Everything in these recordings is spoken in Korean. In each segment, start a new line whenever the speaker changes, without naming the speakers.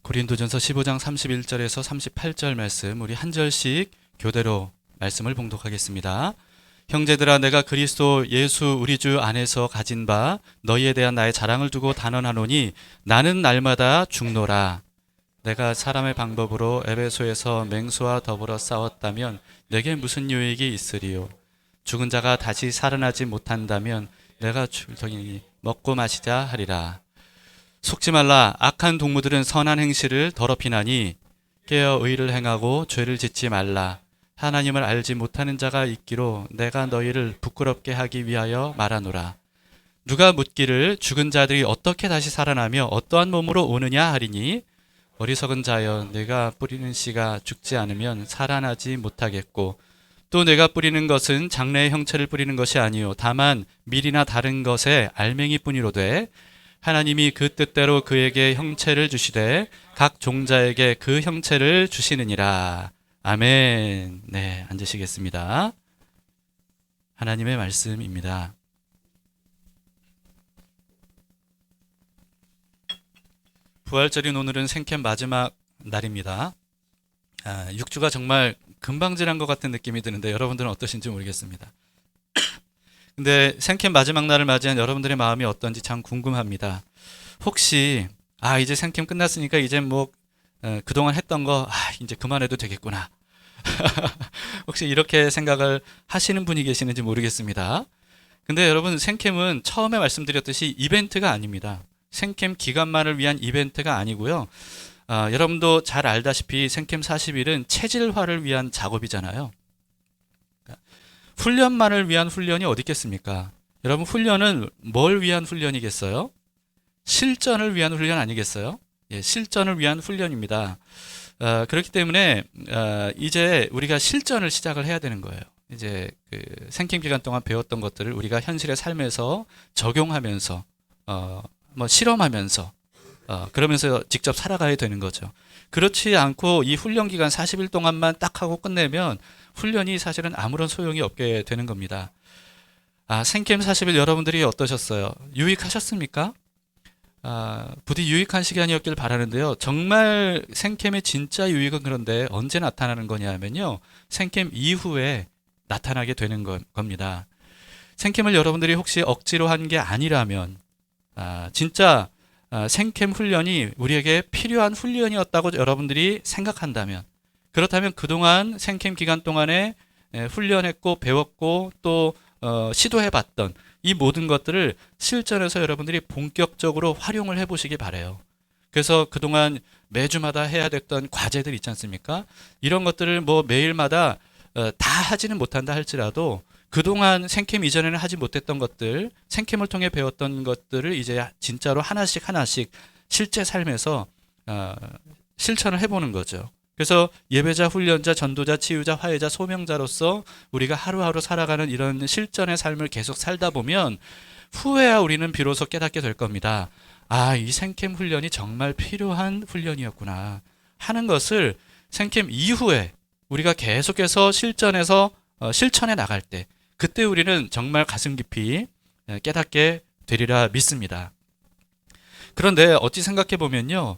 고린도전서 15장 31절에서 38절 말씀, 우리 한 절씩 교대로 말씀을 봉독하겠습니다. 형제들아, 내가 그리스도 예수 우리 주 안에서 가진 바 너희에 대한 나의 자랑을 두고 단언하노니 나는 날마다 죽노라. 내가 사람의 방법으로 에베소에서 맹수와 더불어 싸웠다면 내게 무슨 유익이 있으리요? 죽은 자가 다시 살아나지 못한다면 내가 저기 먹고 마시자 하리라. 속지 말라. 악한 동무들은 선한 행실을 더럽히나니 깨어 의를 행하고 죄를 짓지 말라. 하나님을 알지 못하는 자가 있기로 내가 너희를 부끄럽게 하기 위하여 말하노라. 누가 묻기를 죽은 자들이 어떻게 다시 살아나며 어떠한 몸으로 오느냐 하리니, 어리석은 자여, 내가 뿌리는 씨가 죽지 않으면 살아나지 못하겠고, 또 내가 뿌리는 것은 장래의 형체를 뿌리는 것이 아니요 다만 밀이나 다른 것의 알맹이뿐이로되, 하나님이 그 뜻대로 그에게 형체를 주시되 각 종자에게 그 형체를 주시느니라. 아멘. 네, 앉으시겠습니다. 하나님의 말씀입니다. 부활절인 오늘은 생캠 마지막 날입니다. 6주가 정말 금방 지난 것 같은 느낌이 드는데 여러분들은 어떠신지 모르겠습니다. 근데 생캠 마지막 날을 맞이한 여러분들의 마음이 어떤지 참 궁금합니다. 혹시 이제 생캠 끝났으니까 이제 뭐 그동안 했던 거 이제 그만해도 되겠구나. 혹시 이렇게 생각을 하시는 분이 계시는지 모르겠습니다. 근데 여러분, 생캠은 처음에 말씀드렸듯이 이벤트가 아닙니다. 생캠 기간만을 위한 이벤트가 아니고요. 여러분도 잘 알다시피 생캠 40일은 체질화를 위한 작업이잖아요. 훈련만을 위한 훈련이 어디 있겠습니까? 여러분, 훈련은 뭘 위한 훈련이겠어요? 실전을 위한 훈련 아니겠어요? 예, 실전을 위한 훈련입니다. 그렇기 때문에 이제 우리가 실전을 시작을 해야 되는 거예요. 이제 그 생캠 기간 동안 배웠던 것들을 우리가 현실의 삶에서 적용하면서 뭐 실험하면서 그러면서 직접 살아가야 되는 거죠. 그렇지 않고 이 훈련 기간 40일 동안만 딱 하고 끝내면 훈련이 사실은 아무런 소용이 없게 되는 겁니다. 생캠 40일 여러분들이 어떠셨어요? 유익하셨습니까? 부디 유익한 시간이었길 바라는데요. 정말 생캠의 진짜 유익은 그런데 언제 나타나는 거냐 하면요, 생캠 이후에 나타나게 되는 겁니다. 생캠을 여러분들이 혹시 억지로 한 게 아니라면, 진짜 생캠 훈련이 우리에게 필요한 훈련이었다고 여러분들이 생각한다면, 그렇다면 그동안 생캠 기간 동안에 훈련했고 배웠고 또 시도해봤던 이 모든 것들을 실전에서 여러분들이 본격적으로 활용을 해보시기 바라요. 그래서 그동안 매주마다 해야 됐던 과제들 있지 않습니까? 이런 것들을 뭐 매일마다 다 하지는 못한다 할지라도 그동안 생캠 이전에는 하지 못했던 것들, 생캠을 통해 배웠던 것들을 이제 진짜로 하나씩 실제 삶에서 실천을 해보는 거죠. 그래서 예배자, 훈련자, 전도자, 치유자, 화해자, 소명자로서 우리가 하루하루 살아가는 이런 실전의 삶을 계속 살다 보면 후에야 우리는 비로소 깨닫게 될 겁니다. 이 생캠 훈련이 정말 필요한 훈련이었구나 하는 것을 생캠 이후에 우리가 계속해서 실천해 나갈 때, 그때 우리는 정말 가슴 깊이 깨닫게 되리라 믿습니다. 그런데 어찌 생각해 보면요,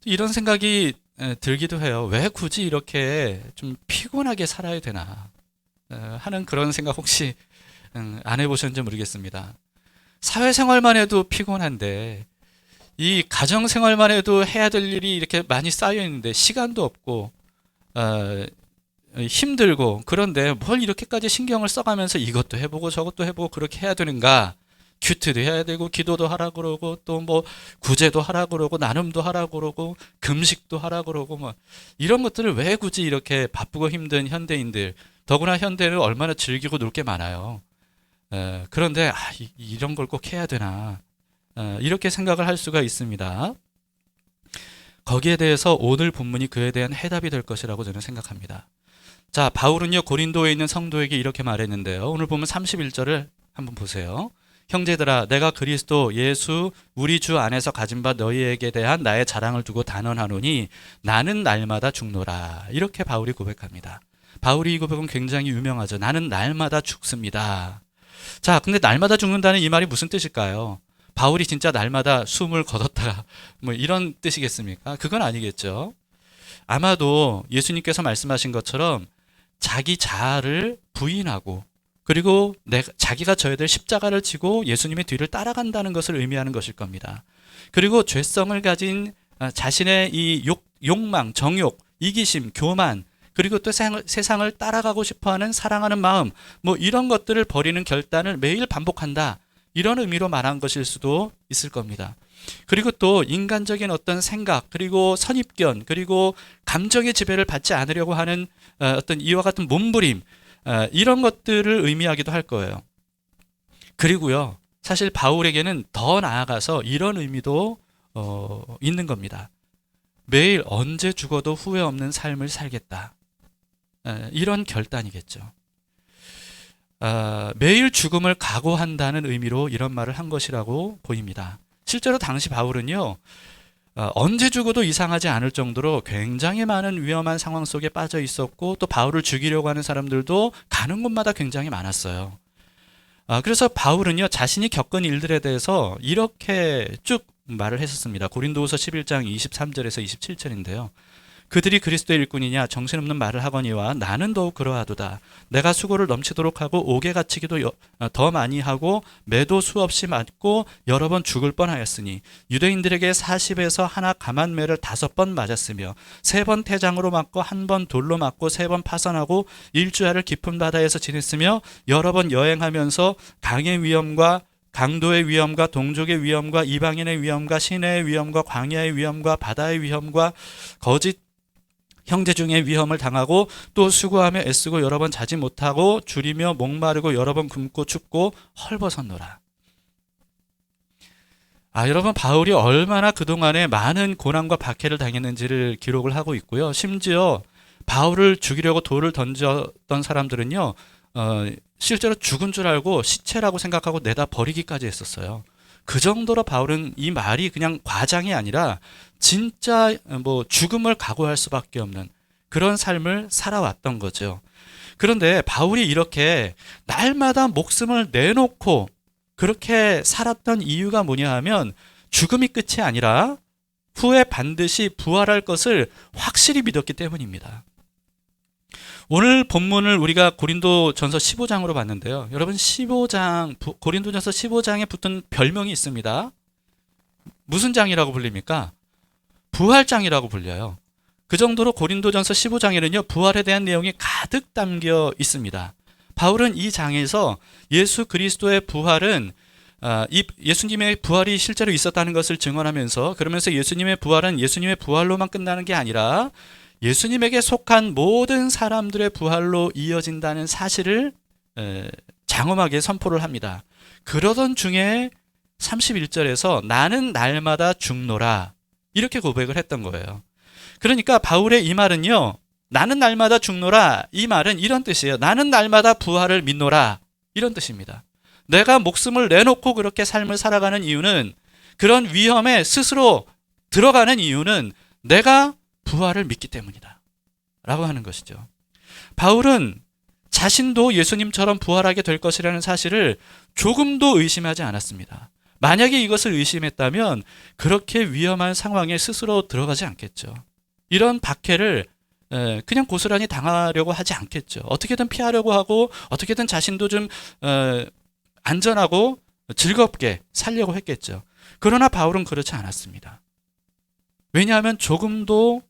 이런 생각이 들기도 해요. 왜 굳이 이렇게 좀 피곤하게 살아야 되나 하는 그런 생각 혹시 안 해보셨는지 모르겠습니다. 사회생활만 해도 피곤한데 이 가정생활만 해도 해야 될 일이 이렇게 많이 쌓여 있는데 시간도 없고 힘들고, 그런데 뭘 이렇게까지 신경을 써가면서 이것도 해보고 저것도 해보고 그렇게 해야 되는가? 큐트도 해야 되고 기도도 하라 그러고 또 뭐 구제도 하라 그러고 나눔도 하라 그러고 금식도 하라 그러고 뭐 이런 것들을 왜 굳이 이렇게 바쁘고 힘든 현대인들, 더구나 현대는 얼마나 즐기고 놀 게 많아요. 그런데 이런 걸 꼭 해야 되나, 이렇게 생각을 할 수가 있습니다. 거기에 대해서 오늘 본문이 그에 대한 해답이 될 것이라고 저는 생각합니다. 자, 바울은요 고린도에 있는 성도에게 이렇게 말했는데요. 오늘 보면 31절을 한번 보세요. 형제들아, 내가 그리스도 예수 우리 주 안에서 가진 바 너희에게 대한 나의 자랑을 두고 단언하노니 나는 날마다 죽노라. 이렇게 바울이 고백합니다. 바울이 이 고백은 굉장히 유명하죠. 나는 날마다 죽습니다. 자, 근데 날마다 죽는다는 이 말이 무슨 뜻일까요? 바울이 진짜 날마다 숨을 거뒀다 뭐 이런 뜻이겠습니까? 그건 아니겠죠. 아마도 예수님께서 말씀하신 것처럼 자기 자아를 부인하고 그리고 자기가 져야 될 십자가를 지고 예수님의 뒤를 따라간다는 것을 의미하는 것일 겁니다. 그리고 죄성을 가진 자신의 이 욕망, 정욕, 이기심, 교만, 그리고 또 세상을 따라가고 싶어하는 사랑하는 마음, 뭐 이런 것들을 버리는 결단을 매일 반복한다. 이런 의미로 말한 것일 수도 있을 겁니다. 그리고 또 인간적인 어떤 생각, 그리고 선입견, 그리고 감정의 지배를 받지 않으려고 하는 어떤 이와 같은 몸부림, 이런 것들을 의미하기도 할 거예요. 그리고요, 사실 바울에게는 더 나아가서 이런 의미도 있는 겁니다. 매일 언제 죽어도 후회 없는 삶을 살겠다. 이런 결단이겠죠. 매일 죽음을 각오한다는 의미로 이런 말을 한 것이라고 보입니다. 실제로 당시 바울은요, 언제 죽어도 이상하지 않을 정도로 굉장히 많은 위험한 상황 속에 빠져 있었고, 또 바울을 죽이려고 하는 사람들도 가는 곳마다 굉장히 많았어요. 그래서 바울은요, 자신이 겪은 일들에 대해서 이렇게 쭉 말을 했었습니다. 고린도후서 11장 23절에서 27절인데요. 그들이 그리스도의 일꾼이냐 정신없는 말을 하거니와 나는 더욱 그러하도다. 내가 수고를 넘치도록 하고 옥에 갇히기도 더 많이 하고 매도 수없이 맞고 여러 번 죽을 뻔하였으니 유대인들에게 40에서 하나 감한매를 5번 맞았으며 3번 태장으로 맞고 1번 돌로 맞고 3번 파선하고 일주야를 깊은 바다에서 지냈으며 여러 번 여행하면서 강의 위험과 강도의 위험과 동족의 위험과 이방인의 위험과 시내의 위험과 광야의 위험과 바다의 위험과 거짓 형제 중에 위험을 당하고 또 수고하며 애쓰고 여러 번 자지 못하고 줄이며 목마르고 여러 번 굶고 춥고 헐벗었노라. 여러분, 바울이 얼마나 그동안에 많은 고난과 박해를 당했는지를 기록을 하고 있고요. 심지어 바울을 죽이려고 돌을 던졌던 사람들은요, 실제로 죽은 줄 알고 시체라고 생각하고 내다 버리기까지 했었어요. 그 정도로 바울은 이 말이 그냥 과장이 아니라 진짜 뭐 죽음을 각오할 수밖에 없는 그런 삶을 살아왔던 거죠. 그런데 바울이 이렇게 날마다 목숨을 내놓고 그렇게 살았던 이유가 뭐냐 하면 죽음이 끝이 아니라 후에 반드시 부활할 것을 확실히 믿었기 때문입니다. 오늘 본문을 우리가 고린도전서 15장으로 봤는데요. 여러분, 15장, 고린도전서 15장에 붙은 별명이 있습니다. 무슨 장이라고 불립니까? 부활장이라고 불려요. 그 정도로 고린도전서 15장에는요, 부활에 대한 내용이 가득 담겨 있습니다. 바울은 이 장에서 예수 그리스도의 부활은 예수님의 부활이 실제로 있었다는 것을 증언하면서, 그러면서 예수님의 부활은 예수님의 부활로만 끝나는 게 아니라 예수님에게 속한 모든 사람들의 부활로 이어진다는 사실을 장엄하게 선포를 합니다. 그러던 중에 31절에서 나는 날마다 죽노라 이렇게 고백을 했던 거예요. 그러니까 바울의 이 말은요, 나는 날마다 죽노라, 이 말은 이런 뜻이에요. 나는 날마다 부활을 믿노라, 이런 뜻입니다. 내가 목숨을 내놓고 그렇게 삶을 살아가는 이유는, 그런 위험에 스스로 들어가는 이유는 내가 부활을 믿기 때문이다 라고 하는 것이죠. 바울은 자신도 예수님처럼 부활하게 될 것이라는 사실을 조금도 의심하지 않았습니다. 만약에 이것을 의심했다면 그렇게 위험한 상황에 스스로 들어가지 않겠죠. 이런 박해를 그냥 고스란히 당하려고 하지 않겠죠. 어떻게든 피하려고 하고 어떻게든 자신도 좀 안전하고 즐겁게 살려고 했겠죠. 그러나 바울은 그렇지 않았습니다. 왜냐하면 조금도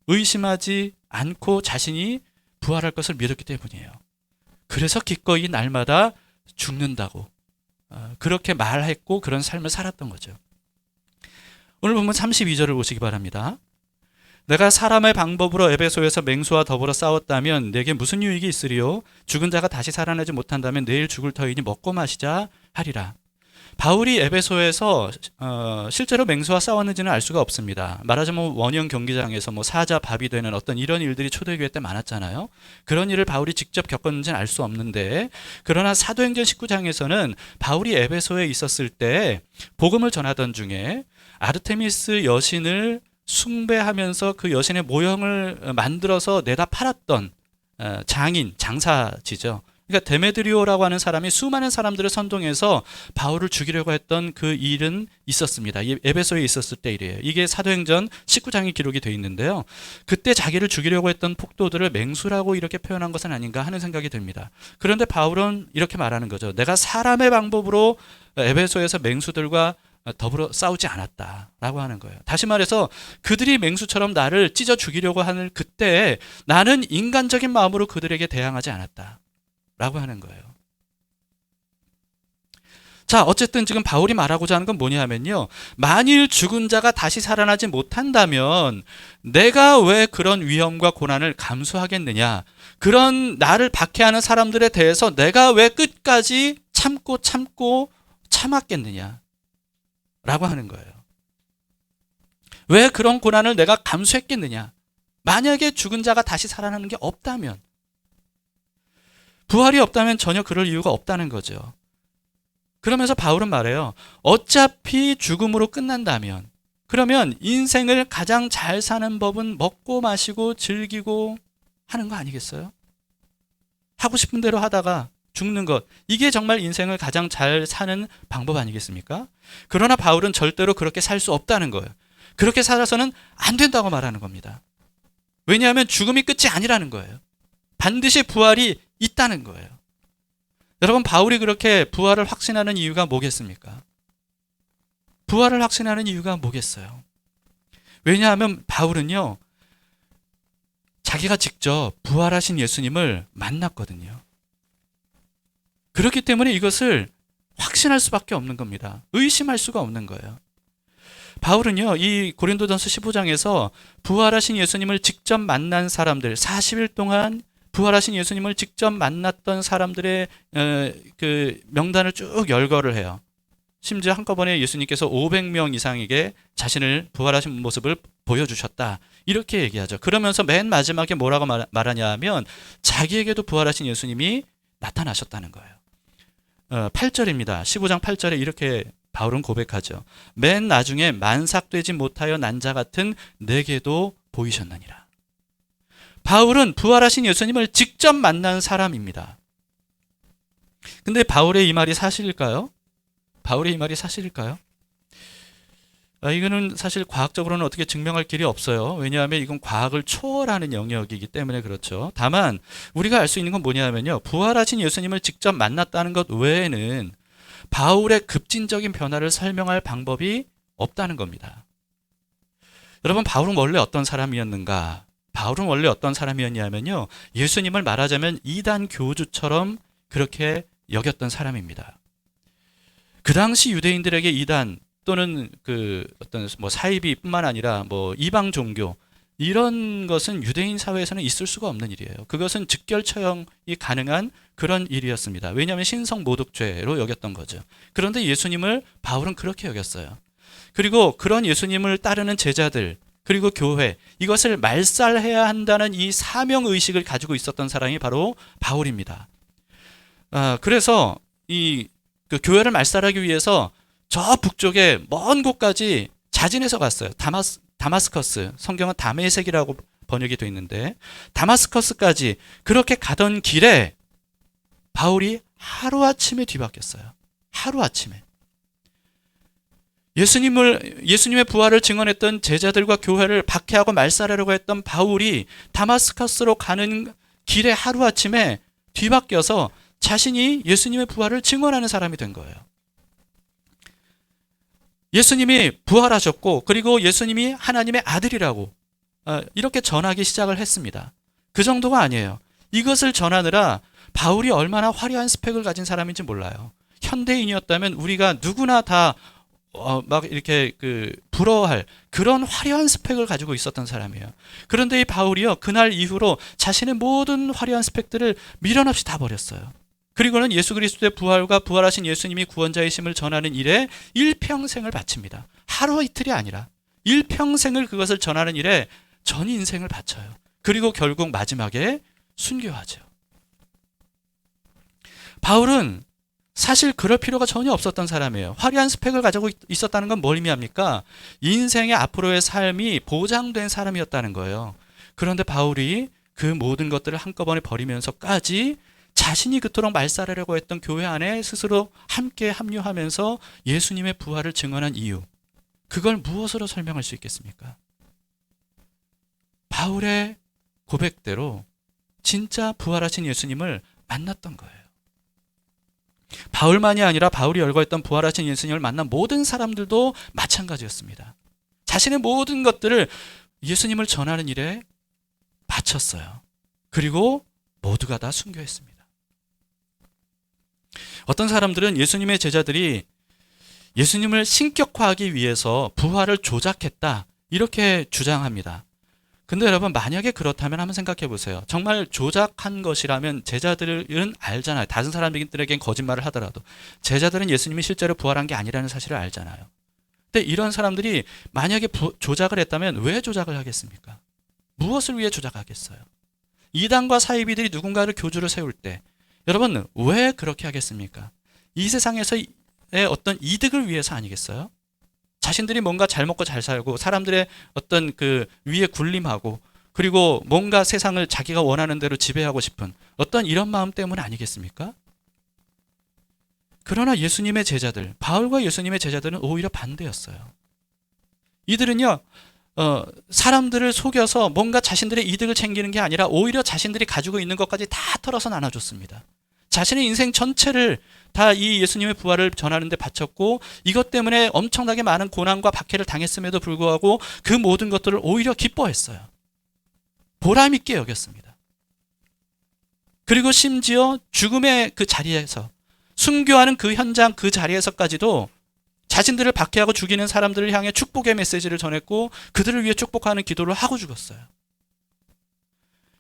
의심하지 않고 자신이 부활할 것을 믿었기 때문이에요. 그래서 기꺼이 날마다 죽는다고 그렇게 말했고 그런 삶을 살았던 거죠. 오늘 본문 32절을 보시기 바랍니다. 내가 사람의 방법으로 에베소에서 맹수와 더불어 싸웠다면 내게 무슨 유익이 있으리요? 죽은 자가 다시 살아나지 못한다면 내일 죽을 터이니 먹고 마시자 하리라. 바울이 에베소에서 실제로 맹수와 싸웠는지는 알 수가 없습니다. 말하자면 원형 경기장에서 사자 밥이 되는 어떤 이런 일들이 초대교회 때 많았잖아요. 그런 일을 바울이 직접 겪었는지는 알 수 없는데, 그러나 사도행전 19장에서는 바울이 에베소에 있었을 때 복음을 전하던 중에 아르테미스 여신을 숭배하면서 그 여신의 모형을 만들어서 내다 팔았던 장사지죠. 그러니까 데메드리오라고 하는 사람이 수많은 사람들을 선동해서 바울을 죽이려고 했던 그 일은 있었습니다. 에베소에 있었을 때 일이에요. 이게 사도행전 19장에 기록이 되어 있는데요. 그때 자기를 죽이려고 했던 폭도들을 맹수라고 이렇게 표현한 것은 아닌가 하는 생각이 듭니다. 그런데 바울은 이렇게 말하는 거죠. 내가 사람의 방법으로 에베소에서 맹수들과 더불어 싸우지 않았다라고 하는 거예요. 다시 말해서 그들이 맹수처럼 나를 찢어 죽이려고 하는 그때 나는 인간적인 마음으로 그들에게 대항하지 않았다. 라고 하는 거예요. 자, 어쨌든 지금 바울이 말하고자 하는 건 뭐냐 하면요. 만일 죽은 자가 다시 살아나지 못한다면 내가 왜 그런 위험과 고난을 감수하겠느냐. 그런 나를 박해하는 사람들에 대해서 내가 왜 끝까지 참고 참았겠느냐. 라고 하는 거예요. 왜 그런 고난을 내가 감수했겠느냐. 만약에 죽은 자가 다시 살아나는 게 없다면, 부활이 없다면 전혀 그럴 이유가 없다는 거죠. 그러면서 바울은 말해요. 어차피 죽음으로 끝난다면, 그러면 인생을 가장 잘 사는 법은 먹고 마시고 즐기고 하는 거 아니겠어요? 하고 싶은 대로 하다가 죽는 것, 이게 정말 인생을 가장 잘 사는 방법 아니겠습니까? 그러나 바울은 절대로 그렇게 살 수 없다는 거예요. 그렇게 살아서는 안 된다고 말하는 겁니다. 왜냐하면 죽음이 끝이 아니라는 거예요. 반드시 부활이 있다는 거예요. 여러분, 바울이 그렇게 부활을 확신하는 이유가 뭐겠습니까? 부활을 확신하는 이유가 뭐겠어요? 왜냐하면 바울은요, 자기가 직접 부활하신 예수님을 만났거든요. 그렇기 때문에 이것을 확신할 수밖에 없는 겁니다. 의심할 수가 없는 거예요. 바울은요, 이 고린도전서 15장에서 부활하신 예수님을 직접 만난 사람들, 40일 동안 부활하신 예수님을 직접 만났던 사람들의 그 명단을 쭉 열거를 해요. 심지어 한꺼번에 예수님께서 500명 이상에게 자신을 부활하신 모습을 보여주셨다. 이렇게 얘기하죠. 그러면서 맨 마지막에 뭐라고 말하냐 하면 자기에게도 부활하신 예수님이 나타나셨다는 거예요. 8절입니다. 15장 8절에 이렇게 바울은 고백하죠. 맨 나중에 만삭되지 못하여 난 자 같은 내게도 보이셨느니라. 바울은 부활하신 예수님을 직접 만난 사람입니다. 근데 바울의 이 말이 사실일까요? 바울의 이 말이 사실일까요? 이거는 사실 과학적으로는 어떻게 증명할 길이 없어요. 왜냐하면 이건 과학을 초월하는 영역이기 때문에 그렇죠. 다만 우리가 알 수 있는 건 뭐냐면요. 부활하신 예수님을 직접 만났다는 것 외에는 바울의 급진적인 변화를 설명할 방법이 없다는 겁니다. 여러분, 바울은 원래 어떤 사람이었는가? 바울은 원래 어떤 사람이었냐면요. 예수님을 말하자면 이단 교주처럼 그렇게 여겼던 사람입니다. 그 당시 유대인들에게 이단 또는 그 어떤 뭐 사이비뿐만 아니라 뭐 이방 종교 이런 것은 유대인 사회에서는 있을 수가 없는 일이에요. 그것은 즉결 처형이 가능한 그런 일이었습니다. 왜냐하면 신성 모독죄로 여겼던 거죠. 그런데 예수님을 바울은 그렇게 여겼어요. 그리고 그런 예수님을 따르는 제자들 그리고 교회, 이것을 말살해야 한다는 이 사명의식을 가지고 있었던 사람이 바로 바울입니다. 그래서 그 교회를 말살하기 위해서 저 북쪽에 먼 곳까지 자진해서 갔어요. 다마스커스, 성경은 다메섹이라고 번역이 되어 있는데 다마스커스까지 그렇게 가던 길에 바울이 하루아침에 뒤바뀌었어요. 하루아침에. 예수님의 부활을 증언했던 제자들과 교회를 박해하고 말살하려고 했던 바울이 다마스커스로 가는 길에 하루아침에 뒤바뀌어서 자신이 예수님의 부활을 증언하는 사람이 된 거예요. 예수님이 부활하셨고 그리고 예수님이 하나님의 아들이라고 이렇게 전하기 시작을 했습니다. 그 정도가 아니에요. 이것을 전하느라 바울이 얼마나 화려한 스펙을 가진 사람인지 몰라요. 현대인이었다면 우리가 누구나 다 막 이렇게 부러워할 그런 화려한 스펙을 가지고 있었던 사람이에요. 그런데 이 바울이요, 그날 이후로 자신의 모든 화려한 스펙들을 미련 없이 다 버렸어요. 그리고는 예수 그리스도의 부활과 부활하신 예수님이 구원자이심을 전하는 일에 일평생을 바칩니다. 하루 이틀이 아니라 일평생을 그것을 전하는 일에 전 인생을 바쳐요. 그리고 결국 마지막에 순교하죠. 바울은 사실 그럴 필요가 전혀 없었던 사람이에요. 화려한 스펙을 가지고 있었다는 건 뭘 의미합니까? 인생의 앞으로의 삶이 보장된 사람이었다는 거예요. 그런데 바울이 그 모든 것들을 한꺼번에 버리면서까지 자신이 그토록 말살하려고 했던 교회 안에 스스로 함께 합류하면서 예수님의 부활을 증언한 이유, 그걸 무엇으로 설명할 수 있겠습니까? 바울의 고백대로 진짜 부활하신 예수님을 만났던 거예요. 바울만이 아니라 바울이 열거했던 부활하신 예수님을 만난 모든 사람들도 마찬가지였습니다. 자신의 모든 것들을 예수님을 전하는 일에 바쳤어요. 그리고 모두가 다 순교했습니다. 어떤 사람들은 예수님의 제자들이 예수님을 신격화하기 위해서 부활을 조작했다, 이렇게 주장합니다. 근데 여러분, 만약에 그렇다면 한번 생각해 보세요. 정말 조작한 것이라면 제자들은 알잖아요. 다른 사람들에겐 거짓말을 하더라도 제자들은 예수님이 실제로 부활한 게 아니라는 사실을 알잖아요. 근데 이런 사람들이 만약에 조작을 했다면 왜 조작을 하겠습니까? 무엇을 위해 조작하겠어요? 이단과 사이비들이 누군가를 교주로 세울 때 여러분, 왜 그렇게 하겠습니까? 이 세상에서의 어떤 이득을 위해서 아니겠어요? 자신들이 뭔가 잘 먹고 잘 살고 사람들의 어떤 그 위에 군림하고, 그리고 뭔가 세상을 자기가 원하는 대로 지배하고 싶은 어떤 이런 마음 때문 아니겠습니까? 그러나 예수님의 제자들, 바울과 예수님의 제자들은 오히려 반대였어요. 이들은요, 사람들을 속여서 뭔가 자신들의 이득을 챙기는 게 아니라 오히려 자신들이 가지고 있는 것까지 다 털어서 나눠줬습니다. 자신의 인생 전체를 다 이 예수님의 부활을 전하는 데 바쳤고, 이것 때문에 엄청나게 많은 고난과 박해를 당했음에도 불구하고 그 모든 것들을 오히려 기뻐했어요. 보람 있게 여겼습니다. 그리고 심지어 죽음의 그 자리에서, 순교하는 그 현장 그 자리에서까지도 자신들을 박해하고 죽이는 사람들을 향해 축복의 메시지를 전했고 그들을 위해 축복하는 기도를 하고 죽었어요.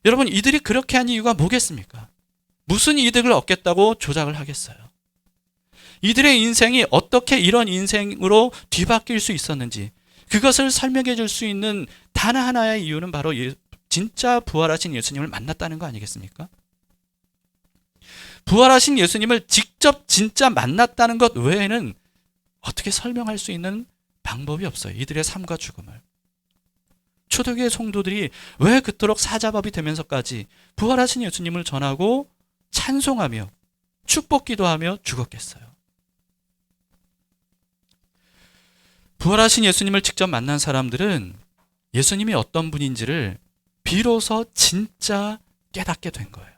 여러분, 이들이 그렇게 한 이유가 뭐겠습니까? 무슨 이득을 얻겠다고 조작을 하겠어요? 이들의 인생이 어떻게 이런 인생으로 뒤바뀔 수 있었는지, 그것을 설명해 줄 수 있는 단 하나의 이유는 바로 진짜 부활하신 예수님을 만났다는 거 아니겠습니까? 부활하신 예수님을 직접 진짜 만났다는 것 외에는 어떻게 설명할 수 있는 방법이 없어요. 이들의 삶과 죽음을. 초대교회 성도들이 왜 그토록 사자밥이 되면서까지 부활하신 예수님을 전하고 찬송하며 축복 기도하며 죽었겠어요? 부활하신 예수님을 직접 만난 사람들은 예수님이 어떤 분인지를 비로소 진짜 깨닫게 된 거예요.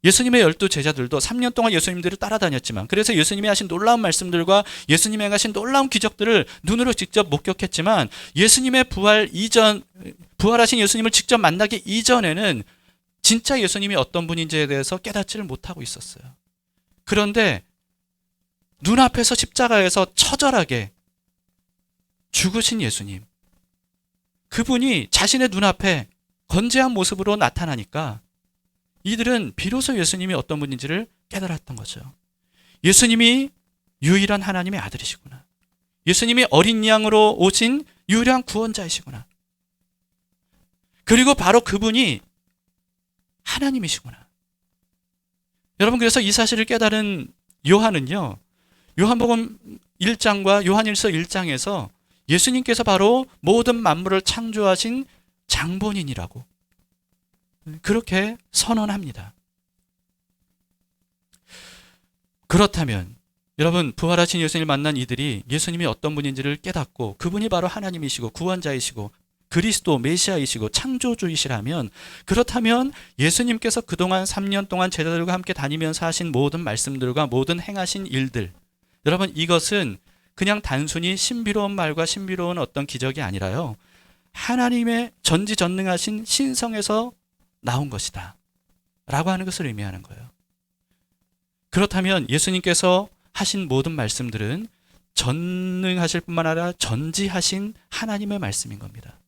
예수님의 12 제자들도 3년 동안 예수님들을 따라다녔지만, 그래서 예수님이 하신 놀라운 말씀들과 예수님이 행하신 놀라운 기적들을 눈으로 직접 목격했지만, 예수님의 부활하신 예수님을 직접 만나기 이전에는 진짜 예수님이 어떤 분인지에 대해서 깨닫지를 못하고 있었어요. 그런데 눈앞에서 십자가에서 처절하게 죽으신 예수님, 그분이 자신의 눈앞에 건재한 모습으로 나타나니까 이들은 비로소 예수님이 어떤 분인지를 깨달았던 거죠. 예수님이 유일한 하나님의 아들이시구나. 예수님이 어린 양으로 오신 유일한 구원자이시구나. 그리고 바로 그분이 하나님이시구나. 여러분, 그래서 이 사실을 깨달은 요한은요, 요한복음 1장과 요한일서 1장에서 예수님께서 바로 모든 만물을 창조하신 장본인이라고 그렇게 선언합니다. 그렇다면 여러분, 부활하신 예수님을 만난 이들이 예수님이 어떤 분인지를 깨닫고 그분이 바로 하나님이시고 구원자이시고 그리스도 메시아이시고 창조주이시라면, 그렇다면 예수님께서 그동안 3년 동안 제자들과 함께 다니면서 하신 모든 말씀들과 모든 행하신 일들, 여러분, 이것은 그냥 단순히 신비로운 말과 신비로운 어떤 기적이 아니라요, 하나님의 전지전능하신 신성에서 나온 것이다 라고 하는 것을 의미하는 거예요. 그렇다면 예수님께서 하신 모든 말씀들은 전능하실 뿐만 아니라 전지하신 하나님의 말씀인 겁니다.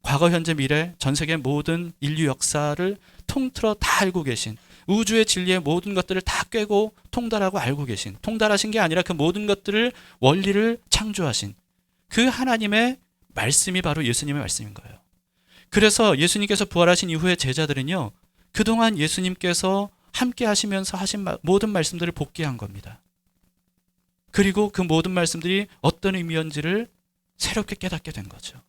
과거, 현재, 미래, 전 세계 모든 인류 역사를 통틀어 다 알고 계신, 우주의 진리의 모든 것들을 다 꿰고 통달하고 알고 계신, 통달하신 게 아니라 그 모든 것들을, 원리를 창조하신 그 하나님의 말씀이 바로 예수님의 말씀인 거예요. 그래서 예수님께서 부활하신 이후에 제자들은요, 그동안 예수님께서 함께 하시면서 하신 모든 말씀들을 복기한 겁니다. 그리고 그 모든 말씀들이 어떤 의미인지를 새롭게 깨닫게 된 거죠.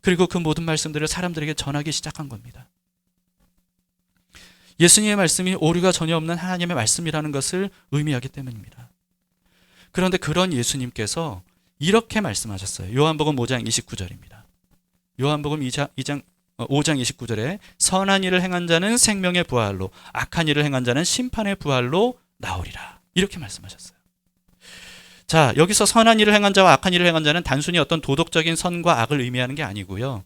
그리고 그 모든 말씀들을 사람들에게 전하기 시작한 겁니다. 예수님의 말씀이 오류가 전혀 없는 하나님의 말씀이라는 것을 의미하기 때문입니다. 그런데 그런 예수님께서 이렇게 말씀하셨어요. 요한복음 5장 29절입니다. 요한복음 5장 29절에 선한 일을 행한 자는 생명의 부활로, 악한 일을 행한 자는 심판의 부활로 나오리라. 이렇게 말씀하셨어요. 자, 여기서 선한 일을 행한 자와 악한 일을 행한 자는 단순히 어떤 도덕적인 선과 악을 의미하는 게 아니고요.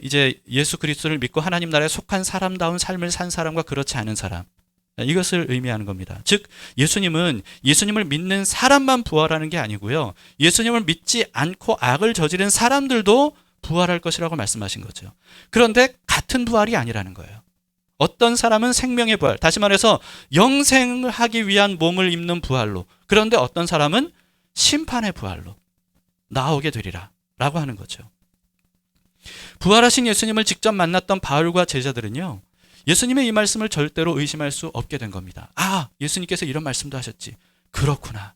이제 예수 그리스도를 믿고 하나님 나라에 속한 사람다운 삶을 산 사람과 그렇지 않은 사람, 이것을 의미하는 겁니다. 즉 예수님은 예수님을 믿는 사람만 부활하는 게 아니고요. 예수님을 믿지 않고 악을 저지른 사람들도 부활할 것이라고 말씀하신 거죠. 그런데 같은 부활이 아니라는 거예요. 어떤 사람은 생명의 부활, 다시 말해서 영생을 하기 위한 몸을 입는 부활로, 그런데 어떤 사람은 심판의 부활로 나오게 되리라 라고 하는 거죠. 부활하신 예수님을 직접 만났던 바울과 제자들은요, 예수님의 이 말씀을 절대로 의심할 수 없게 된 겁니다. 아, 예수님께서 이런 말씀도 하셨지. 그렇구나.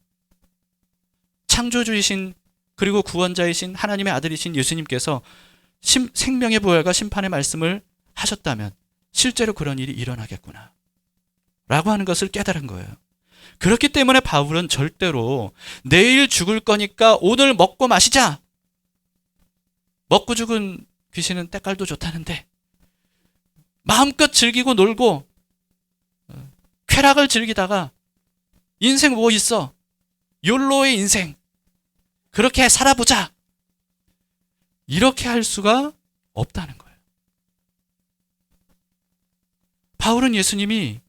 창조주이신 그리고 구원자이신 하나님의 아들이신 예수님께서 생명의 부활과 심판의 말씀을 하셨다면 실제로 그런 일이 일어나겠구나 라고 하는 것을 깨달은 거예요. 그렇기 때문에 바울은 절대로 내일 죽을 거니까 오늘 먹고 마시자, 먹고 죽은 귀신은 때깔도 좋다는데 마음껏 즐기고 놀고 쾌락을 즐기다가 인생 뭐 있어, 욜로의 인생 그렇게 살아보자, 이렇게 할 수가 없다는 거예요. 바울은 예수님이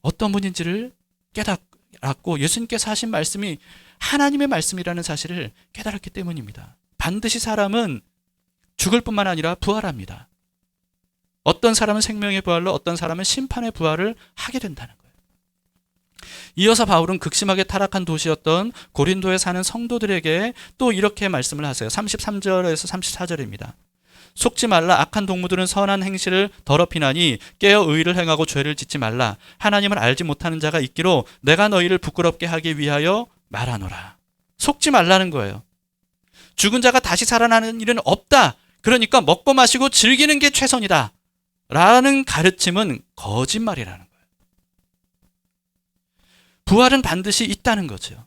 어떤 분인지를 깨달았고 예수님께서 하신 말씀이 하나님의 말씀이라는 사실을 깨달았기 때문입니다. 반드시 사람은 죽을 뿐만 아니라 부활합니다. 어떤 사람은 생명의 부활로, 어떤 사람은 심판의 부활을 하게 된다는 거예요. 이어서 바울은 극심하게 타락한 도시였던 고린도에 사는 성도들에게 또 이렇게 말씀을 하세요. 33절에서 34절입니다. 속지 말라. 악한 동무들은 선한 행실을 더럽히나니 깨어 의를 행하고 죄를 짓지 말라. 하나님을 알지 못하는 자가 있기로 내가 너희를 부끄럽게 하기 위하여 말하노라. 속지 말라는 거예요. 죽은 자가 다시 살아나는 일은 없다. 그러니까 먹고 마시고 즐기는 게 최선이다 라는 가르침은 거짓말이라는 거예요. 부활은 반드시 있다는 거죠.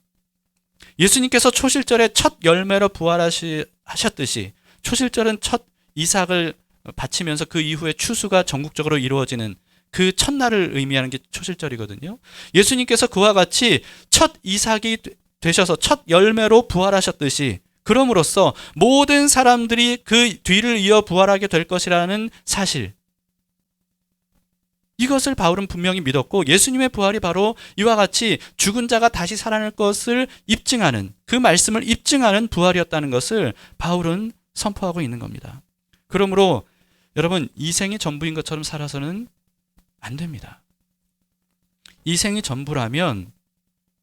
예수님께서 초실절에 첫 열매로 부활하셨듯이 초실절은 첫 이삭을 바치면서 그 이후에 추수가 전국적으로 이루어지는 그 첫날을 의미하는 게 초실절이거든요. 예수님께서 그와 같이 첫 이삭이 되셔서 첫 열매로 부활하셨듯이 그럼으로써 모든 사람들이 그 뒤를 이어 부활하게 될 것이라는 사실, 이것을 바울은 분명히 믿었고 예수님의 부활이 바로 이와 같이 죽은 자가 다시 살아날 것을 입증하는, 그 말씀을 입증하는 부활이었다는 것을 바울은 선포하고 있는 겁니다. 그러므로 여러분, 이 생이 전부인 것처럼 살아서는 안 됩니다. 이 생이 전부라면,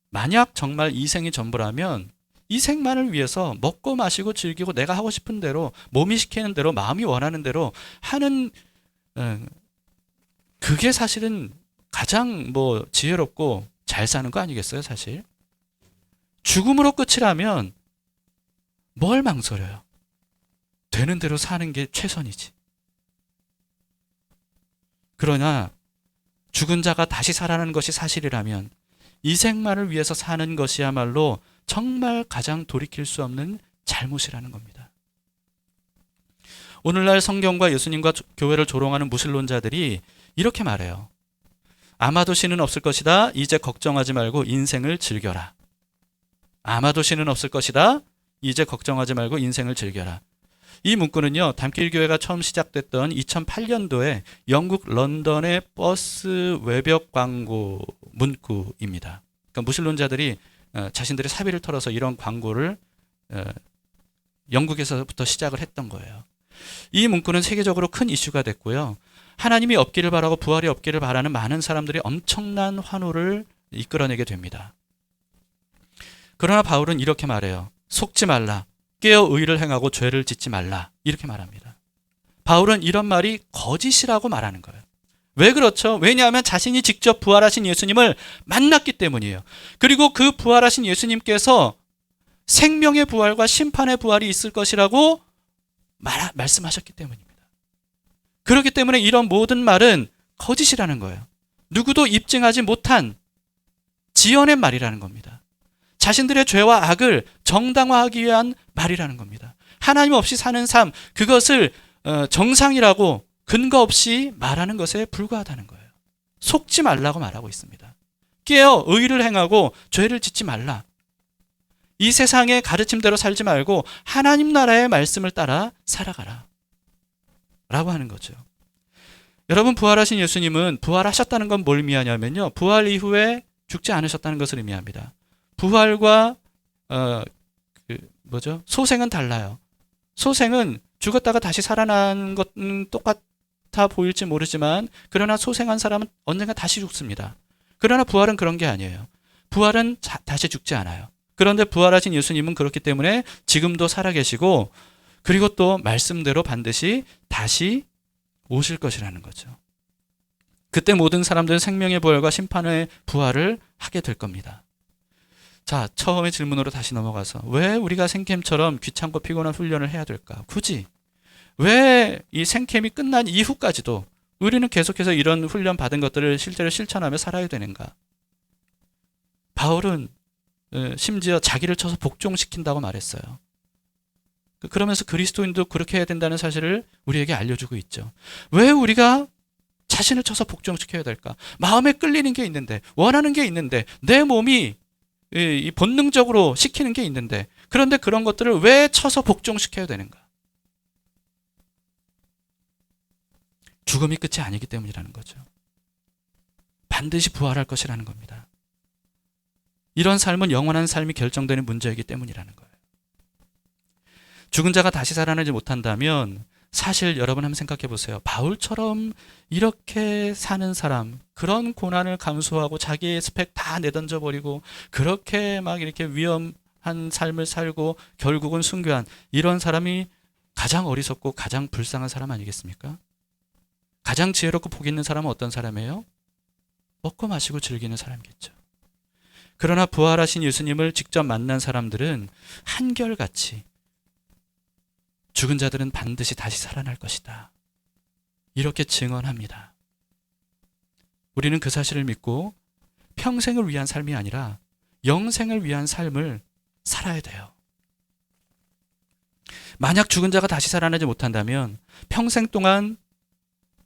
만약 정말 이 생이 전부라면 이 생만을 위해서 먹고 마시고 즐기고 내가 하고 싶은 대로, 몸이 시키는 대로, 마음이 원하는 대로 하는, 그게 사실은 가장 지혜롭고 잘 사는 거 아니겠어요, 사실? 죽음으로 끝이라면 뭘 망설여요? 되는 대로 사는 게 최선이지. 그러나 죽은 자가 다시 살아나는 것이 사실이라면 이 생만을 위해서 사는 것이야말로 정말 가장 돌이킬 수 없는 잘못이라는 겁니다. 오늘날 성경과 예수님과 교회를 조롱하는 무신론자들이 이렇게 말해요. 아마도 신은 없을 것이다. 이제 걱정하지 말고 인생을 즐겨라. 아마도 신은 없을 것이다. 이제 걱정하지 말고 인생을 즐겨라. 이 문구는요, 담길교회가 처음 시작됐던 2008년도에 영국 런던의 버스 외벽 광고 문구입니다. 그러니까 무신론자들이 자신들의 사비를 털어서 이런 광고를 영국에서부터 시작을 했던 거예요. 이 문구는 세계적으로 큰 이슈가 됐고요. 하나님이 없기를 바라고 부활이 없기를 바라는 많은 사람들이 엄청난 환호를 이끌어내게 됩니다. 그러나 바울은 이렇게 말해요. 속지 말라. 깨어 의를 행하고 죄를 짓지 말라. 이렇게 말합니다. 바울은 이런 말이 거짓이라고 말하는 거예요. 왜 그렇죠? 왜냐하면 자신이 직접 부활하신 예수님을 만났기 때문이에요. 그리고 그 부활하신 예수님께서 생명의 부활과 심판의 부활이 있을 것이라고 말씀하셨기 때문입니다. 그렇기 때문에 이런 모든 말은 거짓이라는 거예요. 누구도 입증하지 못한 지어낸 말이라는 겁니다. 자신들의 죄와 악을 정당화하기 위한 말이라는 겁니다. 하나님 없이 사는 삶, 그것을 정상이라고 근거 없이 말하는 것에 불과하다는 거예요. 속지 말라고 말하고 있습니다. 깨어 의를 행하고 죄를 짓지 말라. 이 세상의 가르침대로 살지 말고 하나님 나라의 말씀을 따라 살아가라 라고 하는 거죠. 여러분, 부활하신 예수님은 부활하셨다는 건 뭘 의미하냐면요, 부활 이후에 죽지 않으셨다는 것을 의미합니다. 부활과 소생은 달라요. 소생은 죽었다가 다시 살아난 것은 똑같아 보일지 모르지만, 그러나 소생한 사람은 언젠가 다시 죽습니다. 그러나 부활은 그런 게 아니에요. 부활은 다시 죽지 않아요. 그런데 부활하신 예수님은 그렇기 때문에 지금도 살아계시고, 그리고 또 말씀대로 반드시 다시 오실 것이라는 거죠. 그때 모든 사람들은 생명의 부활과 심판의 부활을 하게 될 겁니다. 자, 처음의 질문으로 다시 넘어가서 왜 우리가 생캠처럼 귀찮고 피곤한 훈련을 해야 될까? 굳이 왜 이 생캠이 끝난 이후까지도 우리는 계속해서 이런 훈련 받은 것들을 실제로 실천하며 살아야 되는가? 바울은 심지어 자기를 쳐서 복종시킨다고 말했어요. 그러면서 그리스도인도 그렇게 해야 된다는 사실을 우리에게 알려주고 있죠. 왜 우리가 자신을 쳐서 복종시켜야 될까? 마음에 끌리는 게 있는데, 원하는 게 있는데, 내 몸이 본능적으로 시키는 게 있는데, 그런데 그런 것들을 왜 쳐서 복종시켜야 되는가? 죽음이 끝이 아니기 때문이라는 거죠. 반드시 부활할 것이라는 겁니다. 이런 삶은 영원한 삶이 결정되는 문제이기 때문이라는 거예요. 죽은 자가 다시 살아나지 못한다면, 사실 여러분 한번 생각해 보세요. 바울처럼 이렇게 사는 사람, 그런 고난을 감수하고 자기의 스펙 다 내던져 버리고 그렇게 막 이렇게 위험한 삶을 살고 결국은 순교한 이런 사람이 가장 어리석고 가장 불쌍한 사람 아니겠습니까? 가장 지혜롭고 복 있는 사람은 어떤 사람이에요? 먹고 마시고 즐기는 사람이겠죠. 그러나 부활하신 예수님을 직접 만난 사람들은 한결같이 죽은 자들은 반드시 다시 살아날 것이다, 이렇게 증언합니다. 우리는 그 사실을 믿고 평생을 위한 삶이 아니라 영생을 위한 삶을 살아야 돼요. 만약 죽은 자가 다시 살아나지 못한다면 평생 동안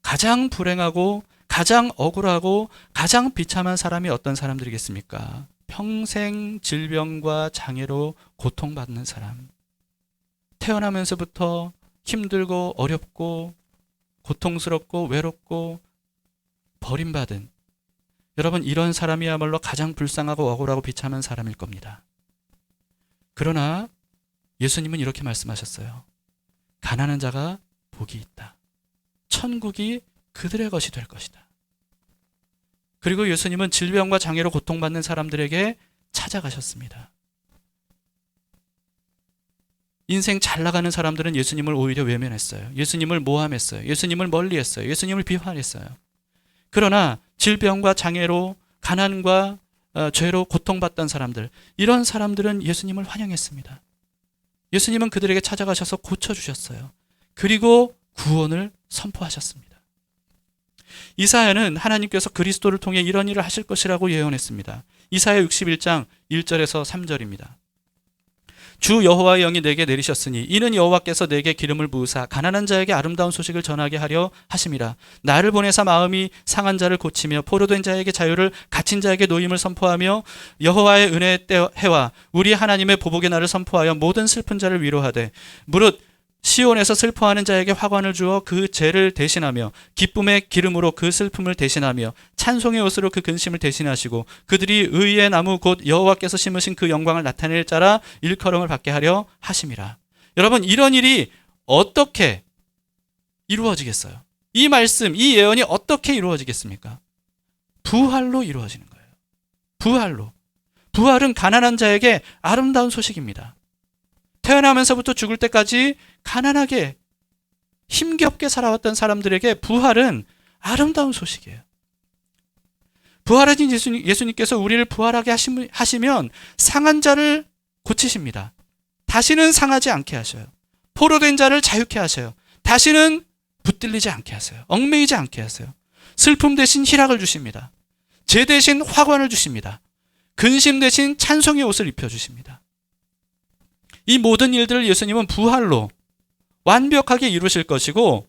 가장 불행하고 가장 억울하고 가장 비참한 사람이 어떤 사람들이겠습니까? 평생 질병과 장애로 고통받는 사람. 태어나면서부터 힘들고 어렵고 고통스럽고 외롭고 버림받은, 여러분, 이런 사람이야말로 가장 불쌍하고 억울하고 비참한 사람일 겁니다. 그러나 예수님은 이렇게 말씀하셨어요. 가난한 자가 복이 있다. 천국이 그들의 것이 될 것이다. 그리고 예수님은 질병과 장애로 고통받는 사람들에게 찾아가셨습니다. 인생 잘 나가는 사람들은 예수님을 오히려 외면했어요. 예수님을 모함했어요. 예수님을 멀리했어요. 예수님을 비판했어요. 그러나 질병과 장애로, 가난과 죄로 고통받던 사람들, 이런 사람들은 예수님을 환영했습니다. 예수님은 그들에게 찾아가셔서 고쳐주셨어요. 그리고 구원을 선포하셨습니다. 이사야는 하나님께서 그리스도를 통해 이런 일을 하실 것이라고 예언했습니다. 이사야 61장 1절에서 3절입니다. 주 여호와의 영이 내게 내리셨으니 이는 여호와께서 내게 기름을 부으사 가난한 자에게 아름다운 소식을 전하게 하려 하심이라. 나를 보내사 마음이 상한 자를 고치며 포로된 자에게 자유를, 갇힌 자에게 노임을 선포하며 여호와의 은혜의 해와 우리 하나님의 보복의 날을 선포하여 모든 슬픈 자를 위로하되, 무릇 시온에서 슬퍼하는 자에게 화관을 주어 그 죄를 대신하며 기쁨의 기름으로 그 슬픔을 대신하며 찬송의 옷으로 그 근심을 대신하시고 그들이 의의 나무 곧 여호와께서 심으신 그 영광을 나타낼 자라 일컬음을 받게 하려 하심이라. 여러분, 이런 일이 어떻게 이루어지겠어요? 이 말씀, 이 예언이 어떻게 이루어지겠습니까? 부활로 이루어지는 거예요. 부활로. 부활은 가난한 자에게 아름다운 소식입니다. 태어나면서부터 죽을 때까지 가난하게 힘겹게 살아왔던 사람들에게 부활은 아름다운 소식이에요. 부활하신 예수님께서 우리를 부활하게 하시면 상한 자를 고치십니다. 다시는 상하지 않게 하셔요. 포로된 자를 자유케 하셔요. 다시는 붙들리지 않게 하세요. 얽매이지 않게 하세요. 슬픔 대신 희락을 주십니다. 재 대신 화관을 주십니다. 근심 대신 찬송의 옷을 입혀주십니다. 이 모든 일들을 예수님은 부활로 완벽하게 이루실 것이고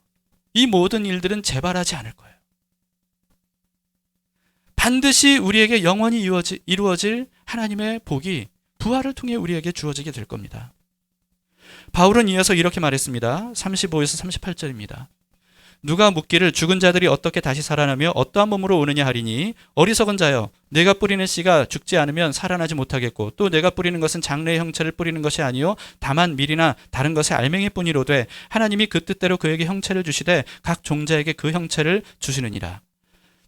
이 모든 일들은 재발하지 않을 거예요. 반드시 우리에게 영원히 이루어질 하나님의 복이 부활을 통해 우리에게 주어지게 될 겁니다. 바울은 이어서 이렇게 말했습니다. 35에서 38절입니다. 누가 묻기를 죽은 자들이 어떻게 다시 살아나며 어떠한 몸으로 오느냐 하리니 어리석은 자여 내가 뿌리는 씨가 죽지 않으면 살아나지 못하겠고 또 내가 뿌리는 것은 장래의 형체를 뿌리는 것이 아니요 다만 밀이나 다른 것의 알맹이뿐이로되 하나님이 그 뜻대로 그에게 형체를 주시되 각 종자에게 그 형체를 주시느니라.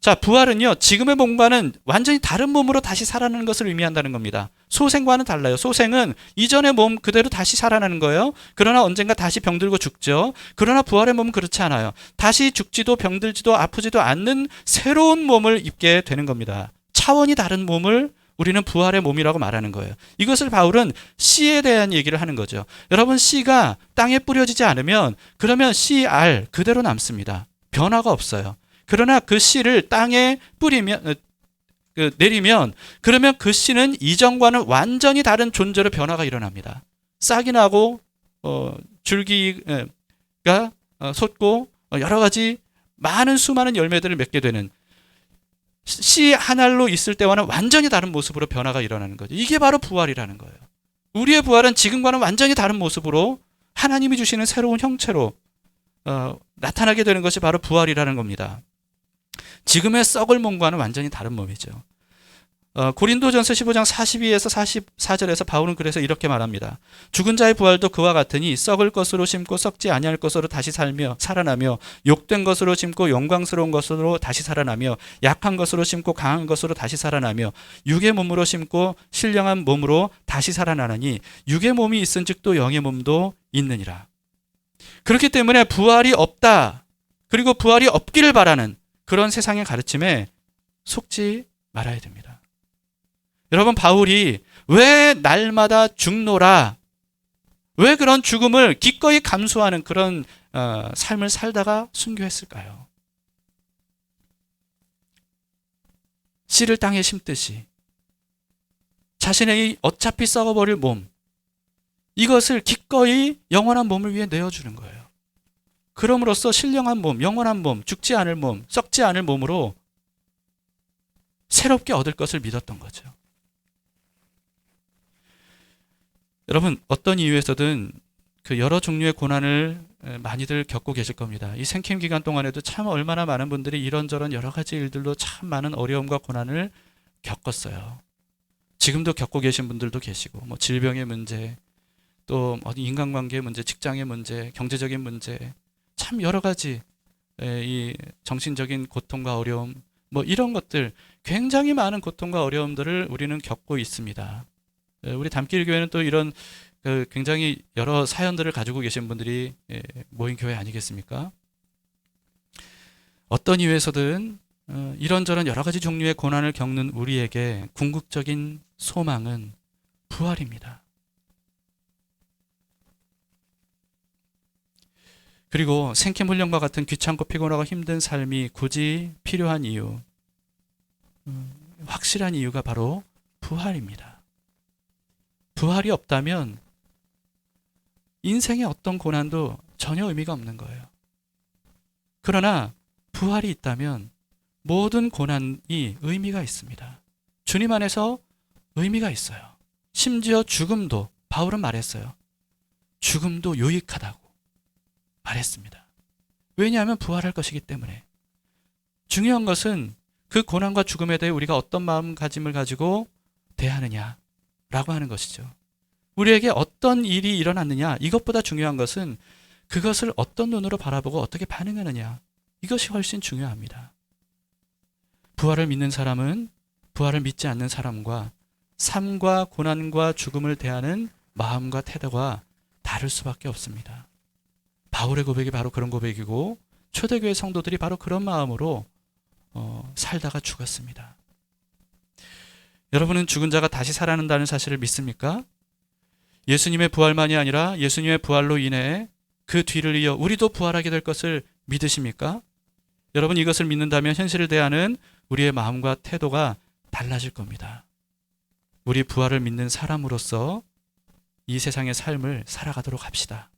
자, 부활은요, 지금의 몸과는 완전히 다른 몸으로 다시 살아나는 것을 의미한다는 겁니다. 소생과는 달라요. 소생은 이전의 몸 그대로 다시 살아나는 거예요. 그러나 언젠가 다시 병들고 죽죠. 그러나 부활의 몸은 그렇지 않아요. 다시 죽지도 병들지도 아프지도 않는 새로운 몸을 입게 되는 겁니다. 차원이 다른 몸을 우리는 부활의 몸이라고 말하는 거예요. 이것을 바울은 씨에 대한 얘기를 하는 거죠. 여러분, 씨가 땅에 뿌려지지 않으면 그러면 씨 알 그대로 남습니다. 변화가 없어요. 그러나 그 씨를 땅에 뿌리면 내리면 그러면 그 씨는 이전과는 완전히 다른 존재로 변화가 일어납니다. 싹이 나고 줄기가 솟고 여러 가지 많은 수많은 열매들을 맺게 되는 씨 한 알로 있을 때와는 완전히 다른 모습으로 변화가 일어나는 거죠. 이게 바로 부활이라는 거예요. 우리의 부활은 지금과는 완전히 다른 모습으로 하나님이 주시는 새로운 형체로 나타나게 되는 것이 바로 부활이라는 겁니다. 지금의 썩을 몸과는 완전히 다른 몸이죠. 고린도전서 15장 42에서 44절에서 바울은 그래서 이렇게 말합니다. 죽은 자의 부활도 그와 같으니 썩을 것으로 심고 썩지 아니할 것으로 다시 살아나며 욕된 것으로 심고 영광스러운 것으로 다시 살아나며 약한 것으로 심고 강한 것으로 다시 살아나며 육의 몸으로 심고 신령한 몸으로 다시 살아나느니 육의 몸이 있은즉 또 영의 몸도 있느니라. 그렇기 때문에 부활이 없다, 그리고 부활이 없기를 바라는 그런 세상의 가르침에 속지 말아야 됩니다. 여러분, 바울이 왜 날마다 죽노라, 왜 그런 죽음을 기꺼이 감수하는 그런 삶을 살다가 순교했을까요? 씨를 땅에 심듯이 자신의 어차피 썩어버릴 몸, 이것을 기꺼이 영원한 몸을 위해 내어주는 거예요. 그럼으로써 신령한 몸, 영원한 몸, 죽지 않을 몸, 썩지 않을 몸으로 새롭게 얻을 것을 믿었던 거죠. 여러분, 어떤 이유에서든 그 여러 종류의 고난을 많이들 겪고 계실 겁니다. 이 생캠 기간 동안에도 참 얼마나 많은 분들이 이런저런 여러 가지 일들로 참 많은 어려움과 고난을 겪었어요. 지금도 겪고 계신 분들도 계시고, 뭐 질병의 문제, 또 어디 인간관계의 문제, 직장의 문제, 경제적인 문제, 참 여러 가지 이 정신적인 고통과 어려움, 뭐 이런 것들, 굉장히 많은 고통과 어려움들을 우리는 겪고 있습니다. 우리 담길 교회는 또 이런 굉장히 여러 사연들을 가지고 계신 분들이 모인 교회 아니겠습니까? 어떤 이유에서든 이런저런 여러 가지 종류의 고난을 겪는 우리에게 궁극적인 소망은 부활입니다. 그리고 생캠 훈련과 같은 귀찮고 피곤하고 힘든 삶이 굳이 필요한 이유, 확실한 이유가 바로 부활입니다. 부활이 없다면 인생의 어떤 고난도 전혀 의미가 없는 거예요. 그러나 부활이 있다면 모든 고난이 의미가 있습니다. 주님 안에서 의미가 있어요. 심지어 죽음도, 바울은 말했어요. 죽음도 유익하다고 말했습니다. 왜냐하면 부활할 것이기 때문에. 중요한 것은 그 고난과 죽음에 대해 우리가 어떤 마음가짐을 가지고 대하느냐라고 하는 것이죠. 우리에게 어떤 일이 일어났느냐, 이것보다 중요한 것은 그것을 어떤 눈으로 바라보고 어떻게 반응하느냐, 이것이 훨씬 중요합니다. 부활을 믿는 사람은 부활을 믿지 않는 사람과 삶과 고난과 죽음을 대하는 마음과 태도가 다를 수밖에 없습니다. 바울의 고백이 바로 그런 고백이고 초대교회 성도들이 바로 그런 마음으로 살다가 죽었습니다. 여러분은 죽은 자가 다시 살아난다는 사실을 믿습니까? 예수님의 부활만이 아니라 예수님의 부활로 인해 그 뒤를 이어 우리도 부활하게 될 것을 믿으십니까? 여러분 이것을 믿는다면 현실을 대하는 우리의 마음과 태도가 달라질 겁니다. 우리 부활을 믿는 사람으로서 이 세상의 삶을 살아가도록 합시다.